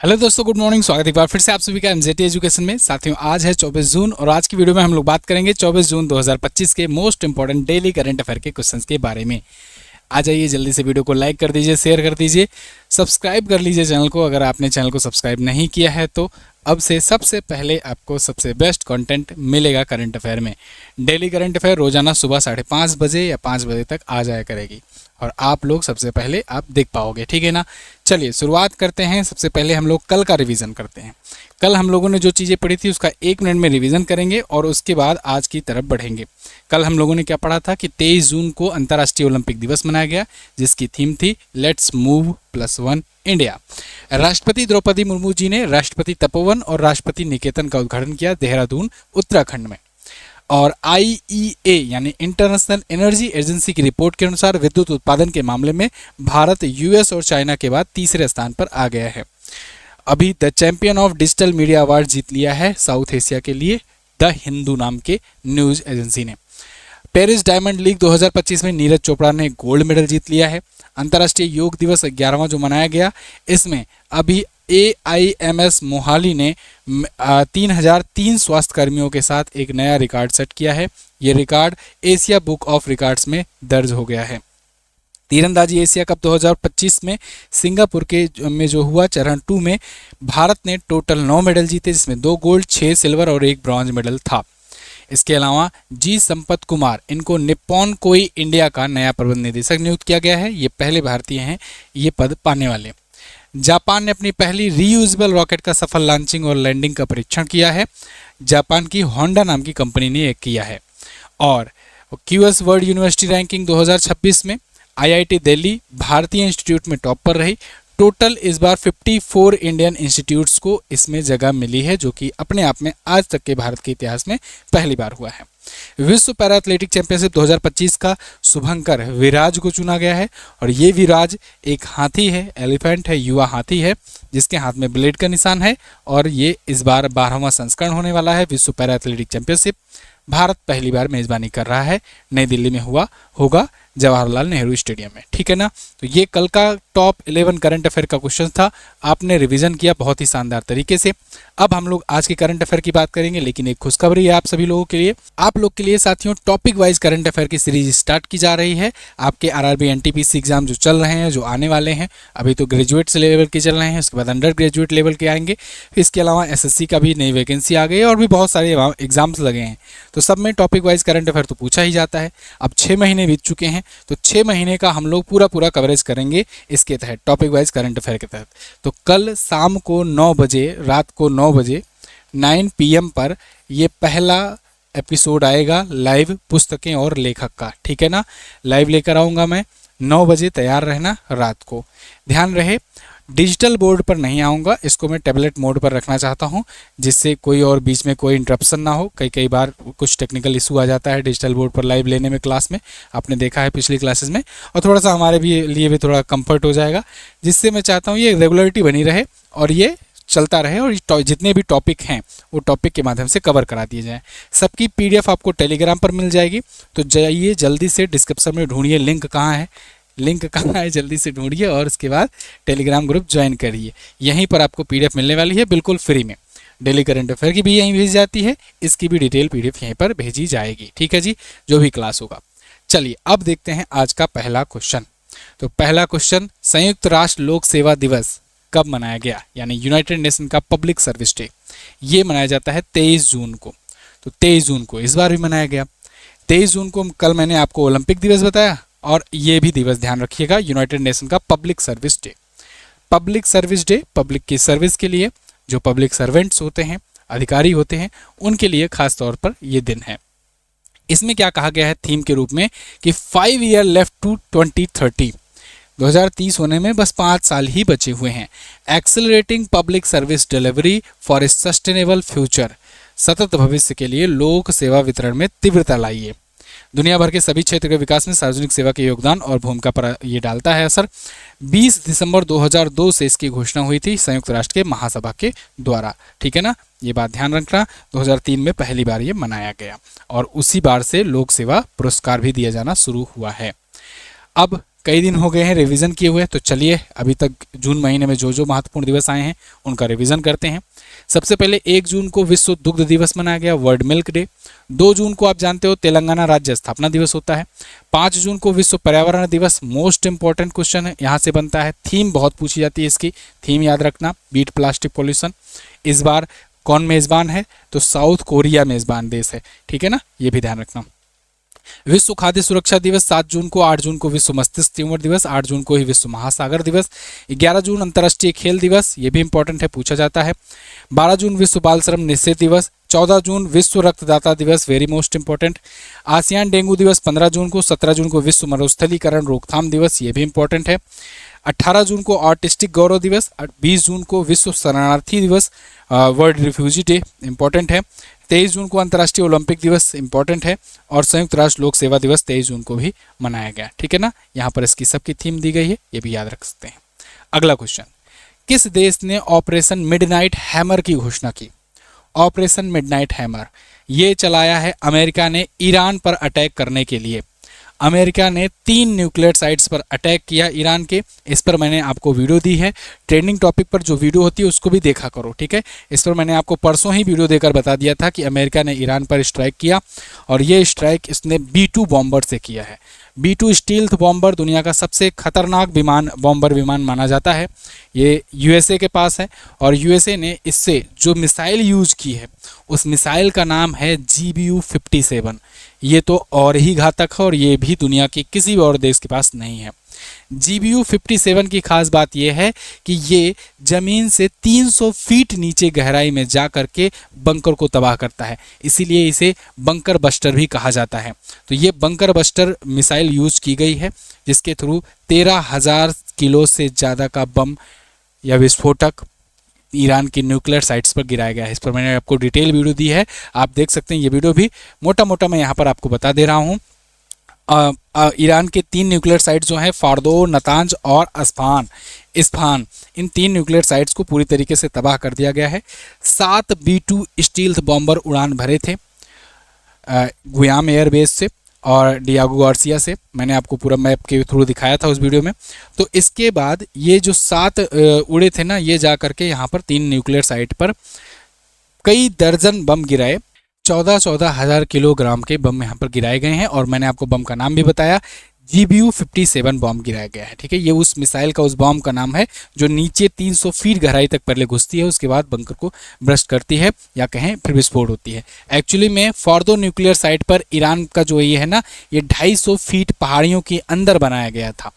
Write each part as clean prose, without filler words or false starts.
Hello दोस्तों, good morning. स्वागत है एक बार फिर से आप सभी का एमजेटी एजुकेशन में। साथियों, आज है 24 जून और आज की वीडियो में हम लोग बात करेंगे 24 जून 2025 के most important daily current affair के क्वेश्चंस के बारे में। आ जाइए, जल्दी से वीडियो को लाइक कर दीजिए, शेयर कर दीजिए, सब्सक्राइब कर लीजिए चैनल को। अगर आपने चैनल को सब्सक्राइब नहीं किया है तो अब से सबसे पहले आपको सबसे बेस्ट कंटेंट मिलेगा करंट अफेयर में। डेली करंट अफेयर रोजाना सुबह 5:30 बजे या 5 बजे तक आ जाया करेगी और आप लोग सबसे पहले आप देख पाओगे, ठीक है ना। चलिए शुरुआत करते हैं। सबसे पहले हम लोग कल का रिवीजन करते हैं। कल हम लोगों ने जो चीज़ें पढ़ी थी उसका 1 मिनट में रिवीजन करेंगे और उसके बाद आज की तरफ बढ़ेंगे। कल हम लोगों ने क्या पढ़ा था कि 23 जून को अंतर्राष्ट्रीय ओलंपिक दिवस मनाया गया, जिसकी थीम थी लेट्स मूव +1 इंडिया। राष्ट्रपति द्रौपदी मुर्मू जी ने राष्ट्रपति तपोवन और राष्ट्रपति निकेतन का उद्घाटन किया देहरादून उत्तराखंड में। और IEA यानी इंटरनेशनल एनर्जी एजेंसी की रिपोर्ट के अनुसार विद्युत उत्पादन के मामले में भारत US और चाइना के बाद तीसरे स्थान पर आ गया है। अभी the champion of digital media award जीत लिया है साउथ एशिया के लिए द हिंदू नाम के न्यूज एजेंसी ने। पेरिस डायमंड लीग 2025 में नीरज चोपड़ा ने गोल्ड मेडल जीत लिया है। अंतर्राष्ट्रीय योग दिवस 11वां जो मनाया गया, इसमें अभी AIMS मोहाली ने 3003 स्वास्थ्य कर्मियों के साथ एक नया रिकॉर्ड सेट किया है। ये record Asia book of records में दर्ज हो गया है। तीरंदाजी एशिया कप 2025 में सिंगापुर के में जो हुआ चरण 2 में भारत ने टोटल 9 मेडल जीते, जिसमें 2 गोल्ड, 6 सिल्वर और 1 ब्रॉन्ज मेडल था। इसके अलावा जी संपत कुमार, इनको निप्पॉन कोई इंडिया का नया प्रबंध निदेशक नियुक्त किया गया है। ये पहले भारतीय हैं ये पद पाने वाले। जापान ने अपनी पहली रीयूजेबल रॉकेट का सफल लॉन्चिंग और लैंडिंग का परीक्षण किया है। जापान की होंडा नाम की कंपनी ने एक किया है। और QS वर्ल्ड यूनिवर्सिटी रैंकिंग 2026 में IIT दिल्ली भारतीय इंस्टीट्यूट में टॉप पर रही। टोटल इस बार 54 इंडियन इंस्टीट्यूट्स को इसमें जगह मिली है, जो कि अपने आप में आज तक के भारत के इतिहास में पहली बार हुआ है। विश्व पैरा एथलेटिक चैंपियनशिप 2025 का शुभंकर विराज को चुना गया है। और ये विराज एक हाथी है, एलिफेंट है, युवा हाथी है, जिसके हाथ में ब्लेड का निशान है। और ये इस बार 12वां संस्करण होने वाला है विश्व पैरा एथलेटिक चैंपियनशिप। भारत पहली बार मेजबानी कर रहा है। नई दिल्ली में होगा जवाहरलाल नेहरू स्टेडियम में, ठीक है ना। तो ये कल का टॉप 11 करंट अफेयर का क्वेश्चन था। आपने रिवीजन किया बहुत ही शानदार तरीके से। अब हम लोग आज के करंट अफेयर की बात करेंगे, लेकिन एक खुशखबरी है आप सभी लोगों के लिए। आप लोग के लिए साथियों टॉपिक वाइज करंट अफेयर की सीरीज स्टार्ट की जा रही है। आपके RRB NTPC एग्जाम जो चल रहे हैं, जो आने वाले हैं, अभी तो ग्रेजुएट लेवल के चल रहे हैं, उसके बाद अंडर ग्रेजुएट लेवल के आएंगे। इसके अलावा SSC का भी नई वैकेंसी आ गई है और भी बहुत सारे एग्जाम्स लगे हैं। तो सब में टॉपिक वाइज करंट अफेयर तो पूछा ही जाता है। अब 6 महीने बीत चुके हैं, तो 6 महीने का हम लोग पूरा कवरेज करेंगे इसके तहत, टॉपिक वाइज करंट अफेयर के तहत। तो कल शाम को 9 बजे, रात को 9 बजे 9 PM पर ये पहला एपिसोड आएगा लाइव पुस्तकें और लेखक का, ठीक है ना। लाइव लेकर आऊँगा मैं 9 बजे, तैयार रहना रात को। ध्यान रहे डिजिटल बोर्ड पर नहीं आऊँगा, इसको मैं टैबलेट मोड पर रखना चाहता हूँ, जिससे कोई और बीच में कोई इंटरप्शन ना हो। कई बार कुछ टेक्निकल इशू आ जाता है डिजिटल बोर्ड पर लाइव लेने में क्लास में, आपने देखा है पिछली क्लासेस में। और थोड़ा सा हमारे लिए भी थोड़ा कंफर्ट हो जाएगा, जिससे मैं चाहता हूँ ये रेगुलरिटी बनी रहे और ये चलता रहे और जितने भी टॉपिक हैं वो टॉपिक के माध्यम से कवर करा दिए जाएँ। सबकी PDF आपको टेलीग्राम पर मिल जाएगी। तो जाइए जल्दी से डिस्क्रिप्शन में ढूंढिए लिंक कहाँ है, जल्दी से ढूंढिए और उसके बाद टेलीग्राम ग्रुप ज्वाइन करिए। यहीं पर आपको PDF मिलने वाली है बिल्कुल फ्री में। डेली करंट अफेयर की भी यहीं भेजी जाती है, इसकी भी डिटेल PDF यहीं पर भेजी जाएगी, ठीक है जी, जो भी क्लास होगा। चलिए अब देखते हैं आज का पहला क्वेश्चन। तो पहला क्वेश्चन, संयुक्त राष्ट्र लोक सेवा दिवस कब मनाया गया, यानी यूनाइटेड नेशन का पब्लिक सर्विस डे। ये मनाया जाता है 23 जून को। तो 23 जून को इस बार भी मनाया गया। 23 जून को कल मैंने आपको ओलंपिक दिवस बताया, और ये भी दिवस ध्यान रखिएगा, यूनाइटेड नेशन का public service day. Public service day public की सर्विस के लिए, जो पब्लिक सर्वेंट्स होते हैं, अधिकारी होते हैं, उनके लिए खास तौर पर ये दिन है। इसमें क्या कहा गया है थीम के रूप में कि 5 ईयर लेफ्ट टू 2030, 2030 होने में बस 5 साल ही बचे हुए हैं। Accelerating public service delivery for a sustainable future, सतत भविष्य के लिए लोक सेवा वितरण में तीव्रता लाइए। दुनिया भर के सभी क्षेत्र के विकास में सार्वजनिक सेवा के योगदान और भूमिका पर ये डालता है असर। 20 दिसंबर 2002 से इसकी घोषणा हुई थी संयुक्त राष्ट्र के महासभा के द्वारा, ठीक है ना। ये बात ध्यान रखना, 2003 में पहली बार ये मनाया गया और उसी बार से लोक सेवा पुरस्कार भी दिया जाना शुरू हुआ है। अब कई दिन हो गए हैं रिवीजन किए हुए, तो चलिए अभी तक जून महीने में जो जो महत्वपूर्ण दिवस आए हैं उनका रिवीजन करते हैं। सबसे पहले 1 जून को विश्व दुग्ध दिवस मनाया गया, वर्ल्ड मिल्क डे। 2 जून को आप जानते हो तेलंगाना राज्य स्थापना दिवस होता है। 5 जून को विश्व पर्यावरण दिवस, मोस्ट इंपॉर्टेंट क्वेश्चन है यहाँ से बनता है, थीम बहुत पूछी जाती है इसकी, थीम याद रखना, बीट प्लास्टिक पॉल्यूशन। इस बार कौन मेजबान है, तो साउथ कोरिया मेजबान देश है, ठीक है ना, ये भी ध्यान रखना। विश्व खाद्य सुरक्षा दिवस 7 जून को। 8 जून को विश्व मस्तिष्क ट्यूमर दिवस। 8 जून को ही विश्व महासागर दिवस। 11 जून अंतर्राष्ट्रीय खेल दिवस, ये भी इंपॉर्टेंट है, पूछा जाता है। 12 जून विश्व बाल श्रम निषेध दिवस। 14 जून विश्व रक्तदाता दिवस, very most important. ASEAN dengue दिवस 15 जून को। 17 जून को विश्व मरुस्थलीकरण रोकथाम दिवस, ये भी इंपॉर्टेंट है। 18 जून को ऑटिस्टिक गौरव दिवस। 20 जून को विश्व शरणार्थी दिवस, वर्ल्ड रिफ्यूजी डे, इंपॉर्टेंट है। 23 जून को अंतर्राष्ट्रीय ओलंपिक दिवस, इंपॉर्टेंट है। और संयुक्त राष्ट्र लोक सेवा दिवस 23 जून को भी मनाया गया, ठीक है ना। यहाँ पर इसकी सबकी थीम दी गई है, ये भी याद रख सकते हैं। अगला क्वेश्चन, किस देश ने ऑपरेशन मिडनाइट हैमर की घोषणा की? ऑपरेशन मिडनाइट हैमर ये चलाया है अमेरिका ने ईरान पर अटैक करने के लिए। अमेरिका ने 3 न्यूक्लियर साइट्स पर अटैक किया ईरान के। इस पर मैंने आपको वीडियो दी है, ट्रेंडिंग टॉपिक पर जो वीडियो होती है उसको भी देखा करो, ठीक है। इस पर मैंने आपको परसों ही वीडियो देकर बता दिया था कि अमेरिका ने ईरान पर स्ट्राइक किया, और ये स्ट्राइक इसने B-2 बॉम्बर से किया है। B-2 स्टील्थ बॉम्बर दुनिया का सबसे खतरनाक बॉम्बर विमान माना जाता है। ये USA के पास है, और USA ने इससे जो मिसाइल यूज की है उस मिसाइल का नाम है GBU-57। ये तो और ही घातक है, और ये भी दुनिया के किसी भी और देश के पास नहीं है। GBU-57 की खास बात यह है कि ये जमीन से 300 फीट नीचे गहराई में जा करके बंकर को तबाह करता है, इसीलिए इसे बंकर बस्टर भी कहा जाता है। तो ये बंकर बस्टर मिसाइल यूज की गई है, जिसके थ्रू 13,000 किलो से ज़्यादा का बम या विस्फोटक ईरान की न्यूक्लियर साइट्स पर गिराया गया है। इस पर मैंने आपको डिटेल वीडियो दी है, आप देख सकते हैं। ये वीडियो भी मोटा मोटा मैं यहाँ पर आपको बता दे रहा हूँ। ईरान के 3 न्यूक्लियर साइट्स जो हैं, फार्दो, नतांज और इस्फहान, इन 3 न्यूक्लियर साइट्स को पूरी तरीके से तबाह कर दिया गया है। 7 B-2 स्टील्थ बॉम्बर उड़ान भरे थे गुयाम एयरबेस से और डियागो गार्सिया से, मैंने आपको पूरा मैप के थ्रू दिखाया था उस वीडियो में। तो इसके बाद ये जो 7 उड़े थे ना, ये जा करके यहाँ पर 3 न्यूक्लियर साइट पर कई दर्जन बम गिराए। 14 हज़ार किलोग्राम के बम यहाँ पर गिराए गए हैं, और मैंने आपको बम का नाम भी बताया, GBU-57 बॉम्ब गिराया गया है, ठीक है। ये उस मिसाइल का, उस बॉम्ब का नाम है जो नीचे 300 फीट गहराई तक पहले घुसती है, उसके बाद बंकर को ब्रस्ट करती है, या कहें फिर विस्फोट होती है। एक्चुअली में फॉर्दो न्यूक्लियर साइट पर ईरान का जो ये है ना, ये 250 फीट पहाड़ियों के अंदर बनाया गया था,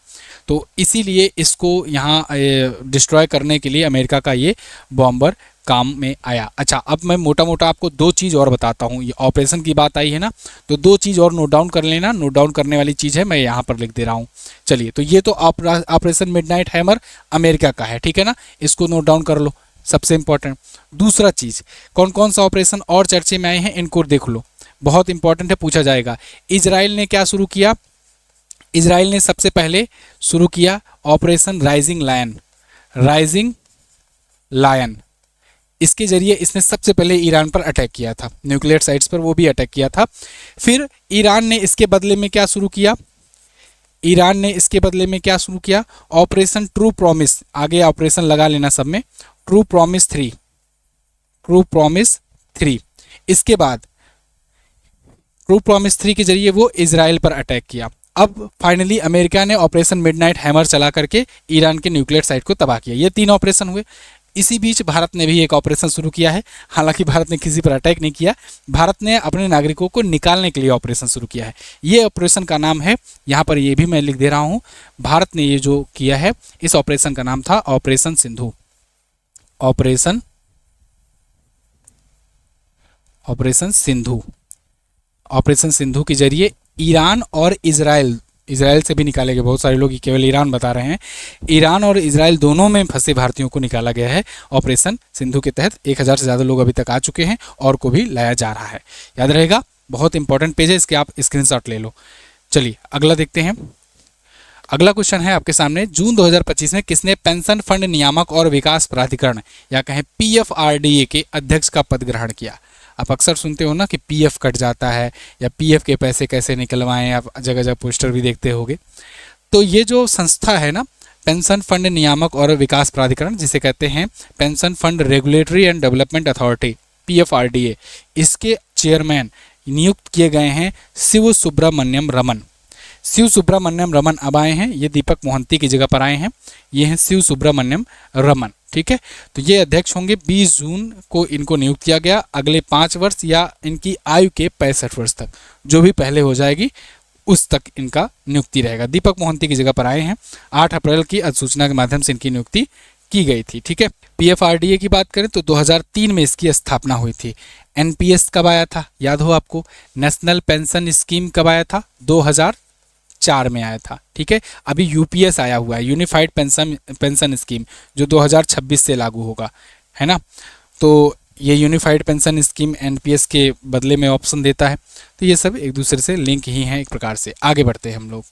तो इसीलिए इसको यहाँ डिस्ट्रॉय करने के लिए अमेरिका का ये बॉम्बर काम में आया। अच्छा, अब मैं मोटा मोटा आपको 2 चीज़ और बताता हूँ। ये ऑपरेशन की बात आई है ना, तो 2 चीज़ और नोट डाउन कर लेना। नोट डाउन करने वाली चीज़ है, मैं यहाँ पर लिख दे रहा हूँ। चलिए, तो ये तो ऑपरेशन मिडनाइट हैमर अमेरिका का है, ठीक है ना, इसको नोट डाउन कर लो, सबसे इंपॉर्टेंट। दूसरा चीज़, कौन कौन सा ऑपरेशन और चर्चे में आए हैं इनको देख लो, बहुत इंपॉर्टेंट है, पूछा जाएगा। इजराइल ने क्या शुरू किया? इजराइल ने सबसे पहले शुरू किया ऑपरेशन राइजिंग लायन। इसके जरिए इसने सबसे पहले ईरान पर अटैक किया था, न्यूक्लियर साइट्स पर वो भी अटैक किया था। फिर ईरान ने इसके बदले में क्या शुरू किया? Operation true promise. आगे ऑपरेशन लगा लेना सब में, ट्रू प्रॉमिस 3। इसके बाद ट्रू प्रॉमिस 3 के जरिए वो इजराइल पर अटैक किया। अब फाइनली अमेरिका ने ऑपरेशन मिडनाइट हैमर चला करके ईरान के न्यूक्लियर साइट को तबाह किया। ये 3 ऑपरेशन हुए। इसी बीच भारत ने भी एक ऑपरेशन शुरू किया है, हालांकि भारत ने किसी पर अटैक नहीं किया, भारत ने अपने नागरिकों को निकालने के लिए ऑपरेशन शुरू किया है। ये ऑपरेशन का नाम है, यहाँ पर ये भी मैं लिख दे रहा हूँ, भारत ने ये जो किया है, इस ऑपरेशन का नाम था ऑपरेशन सिंधु। ऑपरेशन सिंधु के जरिए ईरान और इजराइल से भी निकाले गए, बहुत सारे लोग केवल ईरान बता रहे हैं, ईरान और इजराइल दोनों में फंसे भारतीयों को निकाला गया है ऑपरेशन सिंधु के तहत। 1000 से ज़्यादा लोग अभी तक आ चुके हैं, और को भी लाया जा रहा है। याद रहेगा, बहुत इंपॉर्टेंट पेज है, इसके आप स्क्रीनशॉट ले लो। चलिए अगला देखते हैं। अगला क्वेश्चन है आपके सामने, जून 2025 में किसने पेंशन फंड नियामक और विकास प्राधिकरण या कहें PFRDA के अध्यक्ष का पद ग्रहण किया? आप अक्सर सुनते हो ना कि PF कट जाता है, या PF के पैसे कैसे निकलवाएं, आप जगह जगह पोस्टर भी देखते होंगे। तो ये जो संस्था है ना, पेंशन फंड नियामक और विकास प्राधिकरण, जिसे कहते हैं pension fund regulatory and development authority, PFRDA, इसके चेयरमैन नियुक्त किए गए हैं शिव सुब्रमण्यम रमन। शिव सुब्रमण्यम रमन अब आए हैं, ये दीपक मोहंती की जगह पर आए हैं, ये हैं शिव सुब्रमण्यम रमन। ठीक है, तो ये अध्यक्ष होंगे। 20 जून को इनको नियुक्त किया गया। अगले 5 वर्ष या इनकी आयु के 65 वर्ष तक, जो भी पहले हो जाएगी उस तक इनका नियुक्ति रहेगा। दीपक मोहंती की जगह पर आए हैं। 8 अप्रैल की अधिसूचना के माध्यम से इनकी नियुक्ति की गई थी। ठीक है, PFRDA की बात करें तो 2003 में इसकी स्थापना हुई थी। NPS कब आया था, याद हो आपको? नेशनल पेंशन स्कीम कब आया था? 2004 में आया था। ठीक है, अभी UPS आया हुआ है, यूनिफाइड पेंशन स्कीम, जो 2026 से लागू होगा, है ना। तो ये यूनिफाइड पेंशन स्कीम NPS के बदले में ऑप्शन देता है। तो ये सब एक दूसरे से लिंक ही हैं एक प्रकार से। आगे बढ़ते हैं हम लोग।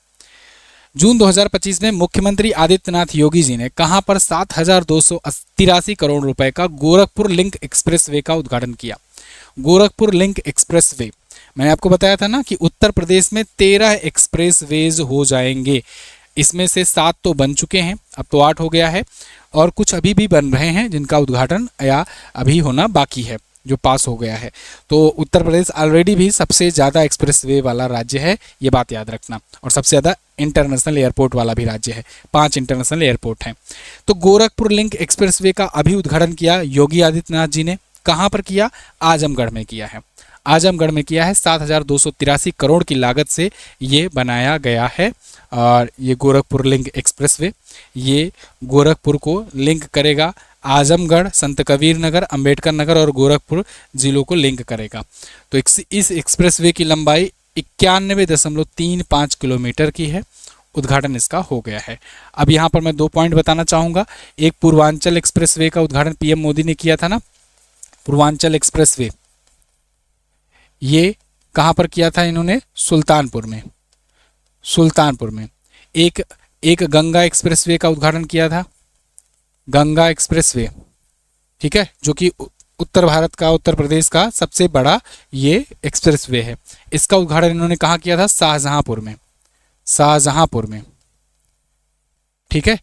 जून 2025 में मुख्यमंत्री आदित्यनाथ योगी जी ने कहां पर 7,283 करोड़ रुपए का गोरखपुर लिंक एक्सप्रेसवे का उद्घाटन किया? गोरखपुर लिंक एक्सप्रेसवे, मैंने आपको बताया था ना कि उत्तर प्रदेश में 13 एक्सप्रेसवेज हो जाएंगे। इसमें से 7 तो बन चुके हैं, अब तो 8 हो गया है, और कुछ अभी भी बन रहे हैं जिनका उद्घाटन या अभी होना बाकी है, जो पास हो गया है। तो उत्तर प्रदेश ऑलरेडी भी सबसे ज़्यादा एक्सप्रेसवे वाला राज्य है, ये बात याद रखना, और सबसे ज़्यादा इंटरनेशनल एयरपोर्ट वाला भी राज्य है। 5 इंटरनेशनल एयरपोर्ट हैं। तो गोरखपुर लिंक एक्सप्रेसवे का अभी उद्घाटन किया योगी आदित्यनाथ जी ने। कहाँ पर किया? आजमगढ़ में किया है। आजमगढ़ में किया है। 7,283 करोड़ की लागत से ये बनाया गया है। और ये गोरखपुर लिंक एक्सप्रेसवे, ये गोरखपुर को लिंक करेगा, आजमगढ़, संत कबीर नगर, अंबेडकर नगर और गोरखपुर जिलों को लिंक करेगा। तो इस एक्सप्रेसवे की लंबाई 91.35 किलोमीटर की है। उद्घाटन इसका हो गया है। अब यहाँ पर मैं 2 पॉइंट बताना चाहूँगा। एक, पूर्वांचल एक्सप्रेसवे का उद्घाटन PM मोदी ने किया था ना, पूर्वांचल एक्सप्रेसवे, ये कहाँ पर किया था इन्होंने? सुल्तानपुर में। सुल्तानपुर में एक गंगा एक्सप्रेसवे का उद्घाटन किया था, गंगा एक्सप्रेसवे। ठीक है, जो कि उत्तर भारत का, उत्तर प्रदेश का सबसे बड़ा ये एक्सप्रेसवे है। इसका उद्घाटन इन्होंने कहाँ किया था? शाहजहांपुर में। शाहजहांपुर में, ठीक है,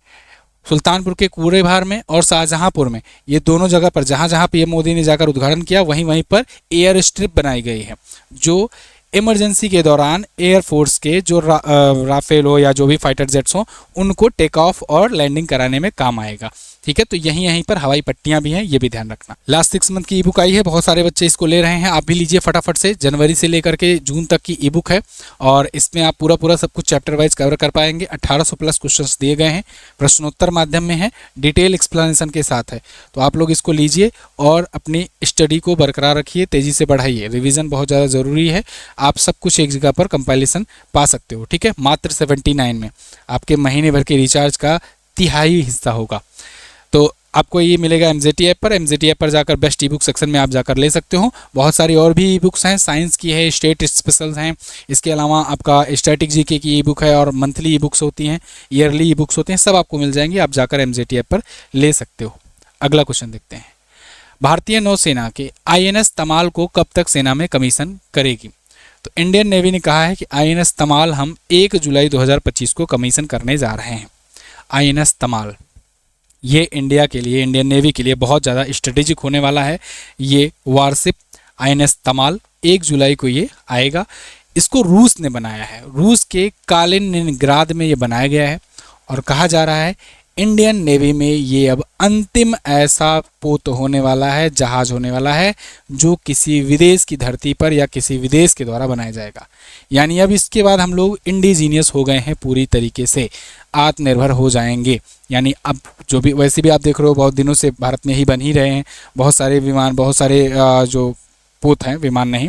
सुल्तानपुर के कूड़ेभार में और शाहजहांपुर में, ये दोनों जगह पर जहाँ जहाँ PM मोदी ने जाकर उद्घाटन किया, वहीं वहीं पर एयर स्ट्रिप बनाई गई है, जो इमरजेंसी के दौरान एयरफोर्स के जो राफेल हो या जो भी फाइटर जेट्स हो, उनको टेक ऑफ और लैंडिंग कराने में काम आएगा। ठीक है, तो यहीं पर हवाई पट्टियां भी हैं, ये भी ध्यान रखना। लास्ट 6 मंथ की ई बुक आई है, बहुत सारे बच्चे इसको ले रहे हैं, आप भी लीजिए फटाफट से। जनवरी से लेकर के जून तक की ई बुक है, और इसमें आप पूरा सब कुछ चैप्टर वाइज कवर कर पाएंगे। 1800 प्लस क्वेश्चंस दिए गए हैं, प्रश्नोत्तर माध्यम में है, डिटेल एक्सप्लेनेशन के साथ है। तो आप लोग इसको लीजिए और अपनी स्टडी को बरकरार रखिए, तेजी से बढ़ाइए। रिविजन बहुत ज़्यादा ज़रूरी है। आप सब कुछ एक जगह पर कंपाइलेशन पा सकते हो। ठीक है, मात्र 79 में आपके महीने भर के रिचार्ज का 1/3 हिस्सा होगा। तो आपको ये मिलेगा MZT ऐप पर। MZT ऐप पर जाकर बेस्ट ई बुक सेक्शन में आप जाकर ले सकते हो। बहुत सारी और भी ई बुक्स हैं, साइंस की है, स्टेट स्पेशल्स हैं, इसके अलावा आपका स्टैटिक GK की ई बुक है, और मंथली ई बुक्स होती हैं, ईयरली ई बुक्स होते हैं, सब आपको मिल जाएंगी। आप जाकर MZT ऐप पर ले सकते हो। अगला क्वेश्चन देखते हैं। भारतीय नौसेना के INS तमाल को कब तक सेना में कमीशन करेगी? तो इंडियन नेवी ने कहा है कि INS तमाल हम 1 जुलाई 2025 को कमीशन करने जा रहे हैं। INS तमाल, ये इंडिया के लिए, इंडियन नेवी के लिए बहुत ज़्यादा स्ट्रेटेजिक होने वाला है। ये वारशिप INS तमाल 1 जुलाई को ये आएगा। इसको रूस ने बनाया है, रूस के कालिनिनग्राद में ये बनाया गया है, और कहा जा रहा है इंडियन नेवी में ये अब अंतिम ऐसा पोत होने वाला है, जहाज होने वाला है, जो किसी विदेश की धरती पर या किसी विदेश के द्वारा बनाया जाएगा। यानी अब इसके बाद हम लोग इंडिजीनियस हो गए हैं, पूरी तरीके से आत्मनिर्भर हो जाएंगे। यानी अब जो भी, वैसे भी आप देख रहे हो बहुत दिनों से भारत में ही बन ही रहे हैं बहुत सारे विमान, बहुत सारे जो पोत हैं, विमान नहीं,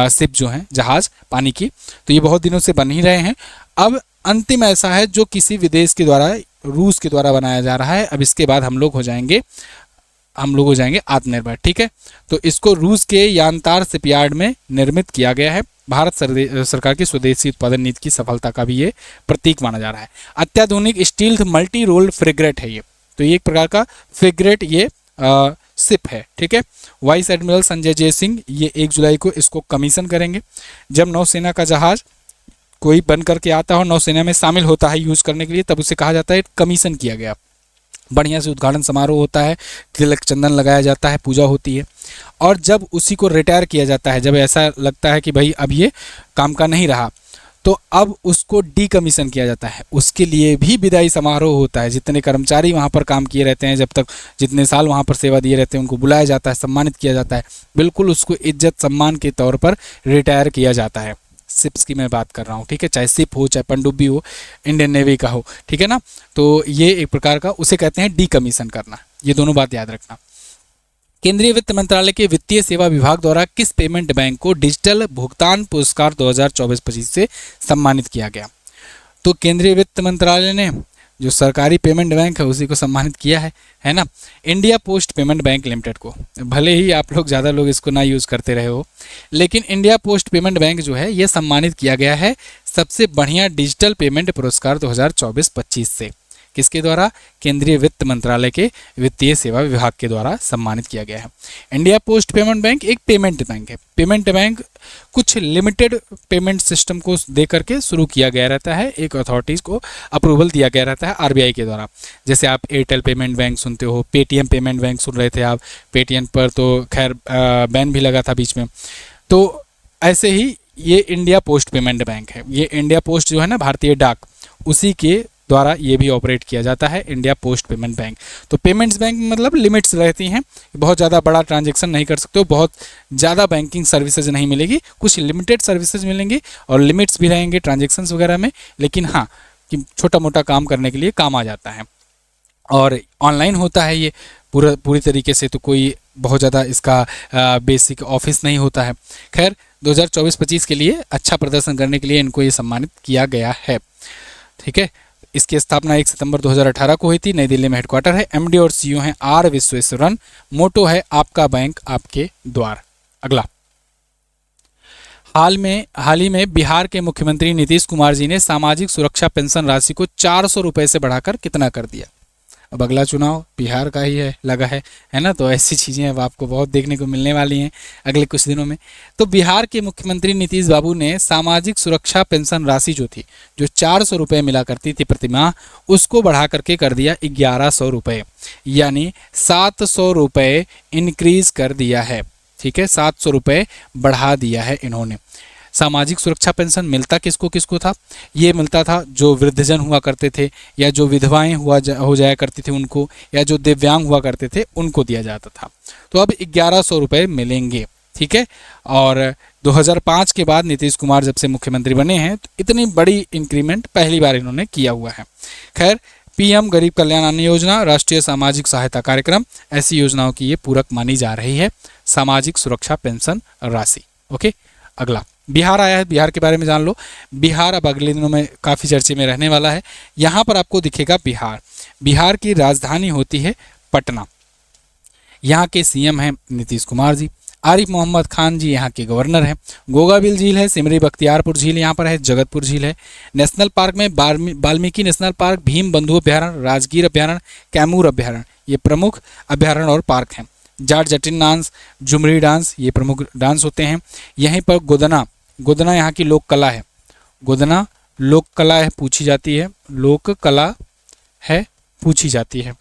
शिप जो हैं, जहाज पानी की, तो ये बहुत दिनों से बन ही रहे हैं। अब अंतिम ऐसा है जो किसी विदेश के द्वारा, रूस के द्वारा बनाया जा रहा है। अब इसके बाद हम लोग हो जाएंगे आत्मनिर्भर। ठीक है, तो इसको रूस के यानतार शिपयार्ड में निर्मित किया गया है। भारत सरकार की स्वदेशी उत्पादन नीति की सफलता का भी ये प्रतीक माना जा रहा है। अत्याधुनिक स्टील्थ मल्टी रोल फ्रिगेट है ये, तो ये एक प्रकार का फ्रिगेट ये शिप है। ठीक है, वाइस एडमिरल संजय जयसिंह ये 1 जुलाई को इसको कमीशन करेंगे। जब नौसेना का जहाज कोई बन करके आता हो, नौसेना में शामिल होता है यूज़ करने के लिए, तब उसे कहा जाता है कमीशन किया गया। बढ़िया से उद्घाटन समारोह होता है, तिलक चंदन लगाया जाता है, पूजा होती है। और जब उसी को रिटायर किया जाता है, जब ऐसा लगता है कि भाई अब ये काम का नहीं रहा, तो अब उसको डीकमीशन किया जाता है। उसके लिए भी विदाई समारोह होता है। जितने कर्मचारी वहाँ पर काम किए रहते हैं, जब तक जितने साल वहाँ पर सेवा दिए रहते हैं, उनको बुलाया जाता है, सम्मानित किया जाता है। बिल्कुल उसको इज्जत सम्मान के तौर पर रिटायर किया जाता है। शिप्स की मैं बात कर रहा हूँ, ठीक है, चाहे शिप हो, चाहे पनडुब्बी हो, इंडियन नेवी का हो, ठीक है ना। तो ये एक प्रकार का उसे कहते हैं डीकमीशन करना। ये दोनों बात याद रखना। केंद्रीय वित्त मंत्रालय के वित्तीय सेवा विभाग द्वारा किस पेमेंट बैंक को डिजिटल भुगतान पुरस्कार 2024-25 से सम्मानित किया गया? तो केंद्रीय वित्त मंत्रालय ने जो सरकारी पेमेंट बैंक है उसी को सम्मानित किया है ना, India post payment bank limited को। भले ही आप लोग ज़्यादा लोग इसको ना यूज़ करते रहे हो, लेकिन इंडिया पोस्ट पेमेंट बैंक जो है ये सम्मानित किया गया है सबसे बढ़िया डिजिटल पेमेंट पुरस्कार 2024-25 से। किसके द्वारा? केंद्रीय वित्त मंत्रालय के वित्तीय सेवा विभाग के द्वारा सम्मानित किया गया है। इंडिया पोस्ट पेमेंट बैंक एक पेमेंट बैंक है। पेमेंट बैंक कुछ लिमिटेड पेमेंट सिस्टम को दे करके शुरू किया गया रहता है, एक अथॉरिटीज़ को अप्रूवल दिया गया रहता है आरबीआई के द्वारा। जैसे आप एयरटेल पेमेंट बैंक सुनते हो, पेटीएम पेमेंट बैंक सुन रहे थे आप, पेटीएम पर तो खैर बैन भी लगा था बीच में। तो ऐसे ही ये इंडिया पोस्ट पेमेंट बैंक है। ये इंडिया पोस्ट जो है ना, भारतीय डाक, उसी के द्वारा ये भी ऑपरेट किया जाता है, इंडिया पोस्ट पेमेंट बैंक। तो पेमेंट्स बैंक मतलब लिमिट्स रहती हैं, बहुत ज़्यादा बड़ा ट्रांजैक्शन नहीं कर सकते हो, बहुत ज़्यादा बैंकिंग सर्विसेज नहीं मिलेगी, कुछ लिमिटेड सर्विसेज मिलेंगी और लिमिट्स भी रहेंगे ट्रांजैक्शंस वगैरह में, लेकिन हाँ कि छोटा मोटा काम करने के लिए काम आ जाता है। और ऑनलाइन होता है ये पूरी तरीके से, तो कोई बहुत ज़्यादा इसका बेसिक ऑफिस नहीं होता है। खैर 2024-25 के लिए अच्छा प्रदर्शन करने के लिए इनको ये सम्मानित किया गया है, ठीक है। इसकी स्थापना 1 सितंबर 2018 को हुई थी। नई दिल्ली में हेडक्वार्टर है। एमडी और सीईओ हैं आर विश्वेश्वरन। मोटो है आपका बैंक आपके द्वार। अगला, हाल ही में बिहार के मुख्यमंत्री नीतीश कुमार जी ने सामाजिक सुरक्षा पेंशन राशि को 400 रुपये से बढ़ाकर कितना कर दिया? अब अगला चुनाव बिहार का ही है, लगा है ना, तो ऐसी चीज़ें अब आपको बहुत देखने को मिलने वाली हैं अगले कुछ दिनों में। तो बिहार के मुख्यमंत्री नीतीश बाबू ने सामाजिक सुरक्षा पेंशन राशि जो थी, जो 400 रुपये मिला करती थी प्रतिमाह, उसको बढ़ा करके कर दिया 1100 रुपये, यानी 700 रुपये इंक्रीज कर दिया है, ठीक है, 700 रुपये बढ़ा दिया है इन्होंने। सामाजिक सुरक्षा पेंशन मिलता किसको किसको था? ये मिलता था जो वृद्धजन हुआ करते थे, या जो विधवाएं हो जाया करती थी उनको, या जो दिव्यांग हुआ करते थे उनको दिया जाता था। तो अब 1100 रुपये मिलेंगे, ठीक है। और 2005 के बाद नीतीश कुमार जब से मुख्यमंत्री बने हैं, तो इतनी बड़ी इंक्रीमेंट पहली बार इन्होंने किया हुआ है। खैर, पीएम गरीब कल्याण अन्न योजना, राष्ट्रीय सामाजिक सहायता कार्यक्रम, ऐसी योजनाओं की ये पूरक मानी जा रही है सामाजिक सुरक्षा पेंशन राशि। ओके, अगला बिहार आया है, बिहार के बारे में जान लो। बिहार अब अगले दिनों में काफ़ी चर्चे में रहने वाला है। यहाँ पर आपको दिखेगा बिहार। बिहार की राजधानी होती है पटना। यहाँ के सीएम हैं नीतीश कुमार जी। आरिफ मोहम्मद खान जी यहाँ के गवर्नर हैं। गोगाबिल झील है, सिमरी बख्तियारपुर झील यहाँ पर है, जगतपुर झील है। नेशनल पार्क में वाल्मीकि नेशनल पार्क, भीम बंधु अभ्यारण्य, राजगीर अभ्यारण्य, कैमूर अभ्यारण्य, ये प्रमुख अभ्यारण्य और पार्क हैं। जाट जटिन डांस, झुमरी डांस, ये प्रमुख डांस होते हैं। यहीं पर गोदना यहाँ की लोक कला है। गोदना लोक कला है, पूछी जाती है, लोक कला है पूछी जाती है।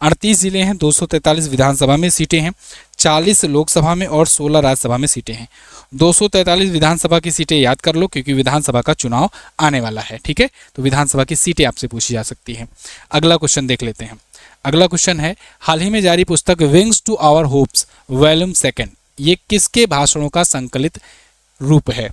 38 जिले हैं, 243 विधानसभा में सीटें हैं, 40 लोकसभा में और 16 राज्यसभा में सीटें हैं। 243 विधानसभा की सीटें याद कर लो, क्योंकि विधानसभा का चुनाव आने वाला है, ठीक है। तो विधानसभा की सीटें आपसे पूछी जा सकती हैं। अगला क्वेश्चन देख लेते हैं। अगला क्वेश्चन है, हाल ही में जारी पुस्तक Wings to Our Hopes volume 2 ये किसके भाषणों का संकलित रूप है?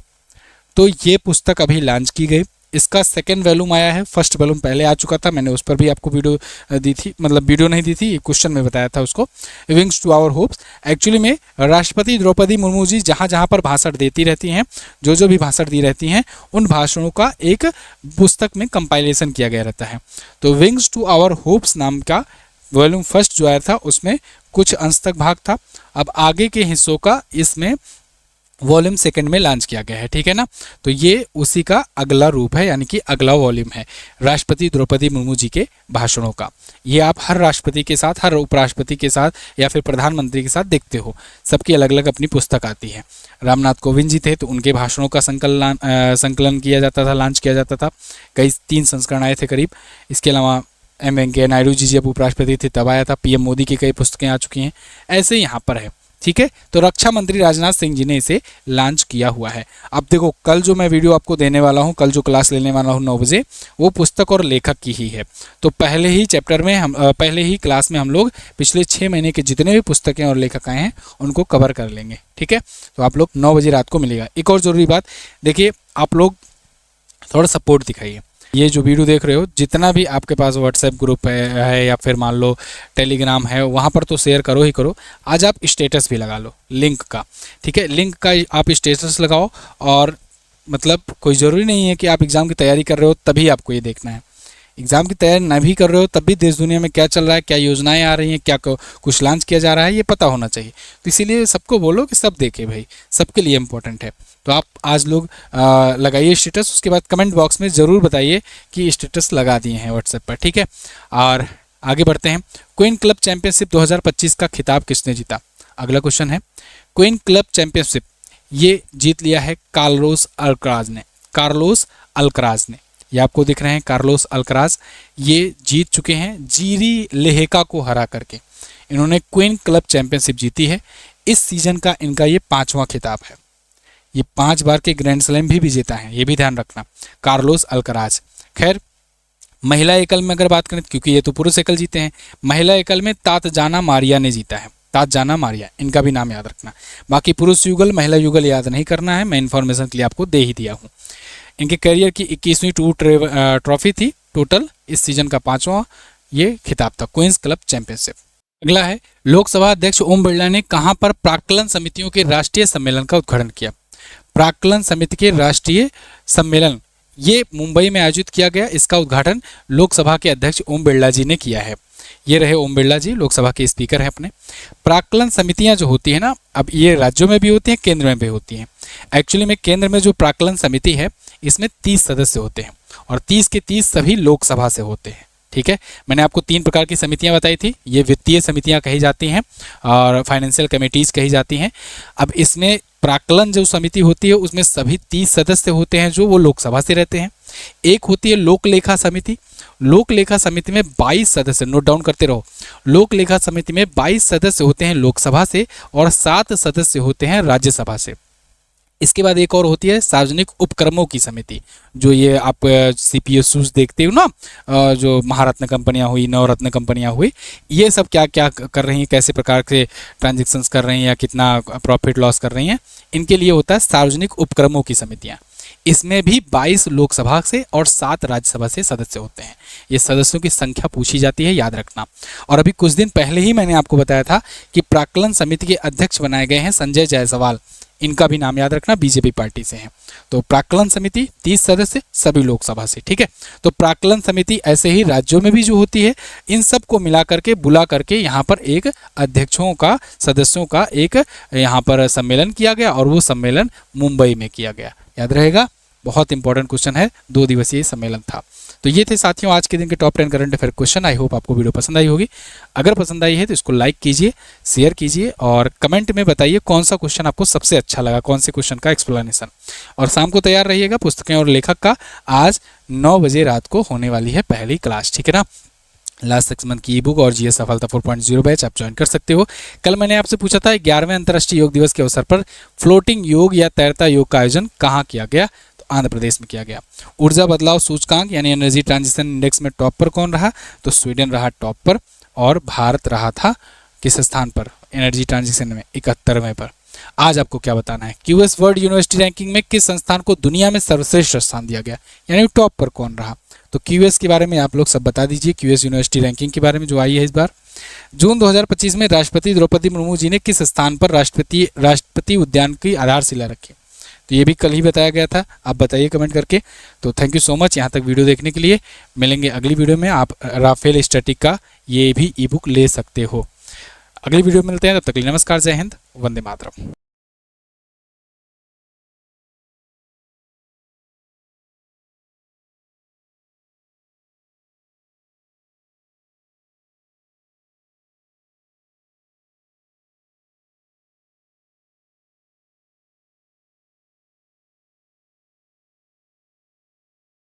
तो ये पुस्तक अभी लॉन्च की गई। इसका 2nd वॉल्यूम आया है। 1st वॉल्यूम पहले आ चुका था, मैंने उस पर भी आपको वीडियो दी थी, मतलब वीडियो नहीं दी थी, क्वेश्चन में बताया था उसको। Wings to Our Hopes actually में राष्ट्रपति द्रौपदी मुर्मू जी जहाँ जहाँ पर भाषण देती रहती हैं, जो भी भाषण दी रहती हैं, उन भाषणों का एक पुस्तक में कंपाइलेशन किया गया रहता है। तो विंग्स टू आवर होप्स नाम का वॉल्यूम 1 जो आया था उसमें कुछ अंश तक भाग था। अब आगे के हिस्सों का इसमें वॉल्यूम सेकंड में लॉन्च किया गया है, ठीक है ना। तो ये उसी का अगला रूप है, यानी कि अगला वॉल्यूम है राष्ट्रपति द्रौपदी मुर्मू जी के भाषणों का। ये आप हर राष्ट्रपति के साथ, हर उपराष्ट्रपति के साथ या फिर प्रधानमंत्री के साथ देखते हो, सबकी अलग अलग अपनी पुस्तक आती है। रामनाथ कोविंद जी थे तो उनके भाषणों का संकलन किया जाता था, लॉन्च किया जाता था। कई 3 संस्करण आए थे करीब। इसके अलावा एम वेंकैया नायडू जी जब उपराष्ट्रपति थे तब आया था। पीएम मोदी की कई पुस्तकें आ चुकी हैं। ऐसे यहाँ पर है, ठीक है। तो रक्षा मंत्री राजनाथ सिंह जी ने इसे लॉन्च किया हुआ है। अब देखो, कल जो मैं वीडियो आपको देने वाला हूँ, कल जो क्लास लेने वाला हूँ 9 बजे, वो पुस्तक और लेखक की ही है। तो पहले ही चैप्टर में पहले ही क्लास में हम लोग पिछले 6 महीने के जितने भी पुस्तकें और लेखक आए हैं उनको कवर कर लेंगे, ठीक है। तो आप लोग 9 बजे रात को मिलेगा। एक और ज़रूरी बात, देखिए आप लोग थोड़ा सपोर्ट दिखाइए। ये जो वीडियो देख रहे हो, जितना भी आपके पास व्हाट्सएप ग्रुप है या फिर मान लो टेलीग्राम है, वहाँ पर तो शेयर करो ही करो। आज आप स्टेटस भी लगा लो लिंक का, ठीक है। लिंक का आप स्टेटस लगाओ। और मतलब कोई ज़रूरी नहीं है कि आप एग्ज़ाम की तैयारी कर रहे हो तभी आपको ये देखना है। एग्ज़ाम की तैयारी ना भी कर रहे हो तब भी देश दुनिया में क्या चल रहा है, क्या योजनाएं आ रही हैं, क्या कुछ लॉन्च किया जा रहा है, ये पता होना चाहिए। तो इसीलिए सबको बोलो कि सब देखे भाई, सबके लिए इम्पोर्टेंट है। तो आप आज लोग लगाइए स्टेटस, उसके बाद कमेंट बॉक्स में ज़रूर बताइए कि स्टेटस लगा दिए हैं व्हाट्सएप पर, ठीक है। और आगे बढ़ते हैं। क्वीन क्लब चैंपियनशिप 2025 का खिताब किसने जीता? अगला क्वेश्चन है, क्वीन क्लब चैंपियनशिप ये जीत लिया है कार्लोस अल्कराज ने। कार्लोस अल्कराज ने, ये आपको दिख रहे हैं कार्लोस अल्कराज, ये जीत चुके हैं जीरी लेहेका को हरा करके। इन्होंने क्वीन क्लब चैंपियनशिप जीती है। इस सीजन का इनका ये 5वां खिताब है। ये 5 बार के ग्रैंड स्लैम भी विजेता हैं, ये भी ध्यान रखना, कार्लोस अल्कराज। खैर, महिला एकल में अगर बात करें, क्योंकि ये तो पुरुष एकल जीते हैं, महिला एकल में तातजाना मारिया ने जीता है। तातजाना मारिया, इनका भी नाम याद रखना। बाकी पुरुष युगल महिला युगल याद नहीं करना है, मैं इन्फॉर्मेशन के लिए आपको दे ही दिया हूँ। इनके करियर की 21वीं टूर ट्रॉफी थी टोटल। इस सीजन का 5वां ये खिताब था, क्वींस क्लब चैंपियनशिप। अगला है, लोकसभा अध्यक्ष ओम बिरला ने कहां पर प्राक्कलन समितियों के राष्ट्रीय सम्मेलन का उद्घाटन किया? प्राक्कलन समिति के राष्ट्रीय सम्मेलन ये मुंबई में आयोजित किया गया। इसका उद्घाटन लोकसभा के अध्यक्ष ओम बिरला जी ने किया है। ये रहे ओम बिरला जी, लोकसभा के स्पीकर हैं अपने। प्राक्कलन समितियां जो होती है ना, अब ये राज्यों में भी होती हैं, केंद्र में भी होती हैं। एक्चुअली में केंद्र में जो प्राक्कलन समिति है, इसमें 30 सदस्य होते हैं और 30 के 30 सभी लोकसभा से होते हैं, ठीक है। मैंने आपको 3 प्रकार की समितियां बताई थी। ये वित्तीय समितियां कही जाती हैं और फाइनेंशियल कमेटीज कही जाती हैं। अब इसमें प्राक्कलन जो समिति होती है उसमें सभी 30 सदस्य होते हैं जो वो लोकसभा से रहते हैं। एक होती है लोक लेखा समिति। लोक लेखा समिति में 22 सदस्य, नोट डाउन करते रहो, लोक लेखा समिति में 22 सदस्य होते हैं लोकसभा से और 7 सदस्य होते हैं राज्यसभा से। इसके बाद एक और होती है सार्वजनिक उपक्रमों की समिति। जो ये आप CPSUs देखते हो ना, जो महारत्न कंपनियां हुई, नवरत्न कंपनियां हुई, ये सब क्या क्या कर रही हैं, कैसे प्रकार के ट्रांजेक्शन्स कर रही हैं या कितना प्रॉफिट लॉस कर रही हैं, इनके लिए होता है सार्वजनिक उपक्रमों की समितियां। इसमें भी 22 लोकसभा से और 7 राज्यसभा से सदस्य होते हैं। ये सदस्यों की संख्या पूछी जाती है, याद रखना। और अभी कुछ दिन पहले ही मैंने आपको बताया था कि प्राक्कलन समिति के अध्यक्ष बनाए गए हैं संजय जायसवाल। इनका भी नाम याद रखना, बीजेपी पार्टी से हैं। तो प्राक्कलन समिति 30 सदस्य, सभी लोकसभा से, ठीक है। तो प्राक्कलन समिति ऐसे ही राज्यों में भी जो होती है, इन सब को मिला करके बुला करके यहाँ पर एक अध्यक्षों का, सदस्यों का एक यहाँ पर सम्मेलन किया गया और वो सम्मेलन मुंबई में किया गया। याद रहेगा, बहुत इंपॉर्टेंट क्वेश्चन है, 2 दिवसीय सम्मेलन था। तो ये थे साथियों आज के दिन के top 10 current affair question. I hope आपको वीडियो पसंद आई होगी। अगर पसंद आई है तो इसको लाइक कीजिए, शेयर कीजिए और कमेंट में बताइए कौन सा क्वेश्चन आपको सबसे अच्छा लगा, कौन से क्वेश्चन का एक्सप्लेनेशन। और शाम को तैयार रहिएगा, पुस्तकें और लेखक का आज 9 बजे रात को होने वाली है पहली क्लास, ठीक है ना। लास्ट 6 मंथ की ई बुक और जीएस सफलता 4.0 बैच आप ज्वाइन कर सकते हो। कल मैंने आपसे पूछा था 11वें अंतर्राष्ट्रीय योग दिवस के अवसर पर फ्लोटिंग योग या तैरता योग का आयोजन कहाँ किया गया? तो आंध्र प्रदेश में किया गया। ऊर्जा बदलाव सूचकांक यानी एनर्जी ट्रांजिशन इंडेक्स में टॉप पर कौन रहा? तो स्वीडन रहा टॉप पर और भारत रहा था किस स्थान पर एनर्जी ट्रांजिशन में? 71वें पर। आज आपको क्या बताना है, क्यूएस वर्ल्ड यूनिवर्सिटी रैंकिंग में किस संस्थान को दुनिया में सर्वश्रेष्ठ स्थान दिया गया, यानी टॉप पर कौन रहा? तो क्यूएस के बारे में आप लोग सब बता दीजिए, क्यूएस यूनिवर्सिटी रैंकिंग के बारे में जो आई है इस बार। जून 2025 में राष्ट्रपति द्रौपदी मुर्मू जी ने किस स्थान पर राष्ट्रपति उद्यान की आधारशिला रखी? तो ये भी कल ही बताया गया था, आप बताइए कमेंट करके। तो थैंक यू सो मच यहाँ तक वीडियो देखने के लिए। मिलेंगे अगली वीडियो में। आप राफेल स्टैटिक का ये भी ई बुक ले सकते हो। अगली वीडियो में मिलते हैं, तब तक के लिए नमस्कार, जय हिंद, वंदे मातरम।